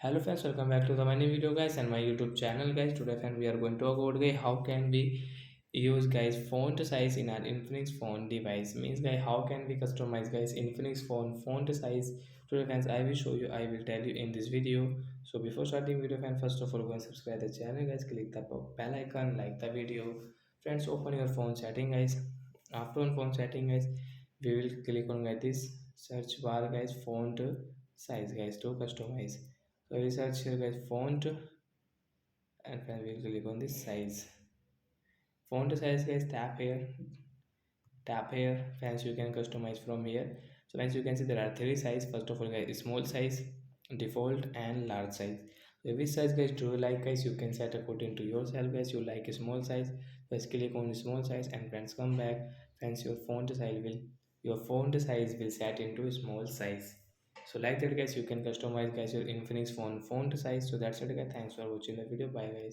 Hello friends, welcome back to the my new video guys and my YouTube channel guys. Today friend we are going to talk about guys how can we use guys font size in an Infinix phone device. Means guys how can we customize guys Infinix phone font size. Today friends I will show you, I will tell you in this video. So before starting video friend, first of all go and subscribe the channel guys, click the bell icon, like the video. Friends, open your phone setting guys. After on phone setting guys, we will click on guys this search bar guys font size guys to customize. So we search here guys font and then we'll click on this size. Font size guys, tap here friends, you can customize from here. So as you can see there are three size. First of all guys, small size, default and large size. So which size guys do you like guys, you can set according to yourself guys. You like a small size, just click on small size and friends come back. Friends, your font size will set into small size. So like that guys, you can customize guys your Infinix phone font size. So that's it guys, thanks for watching the video, bye guys.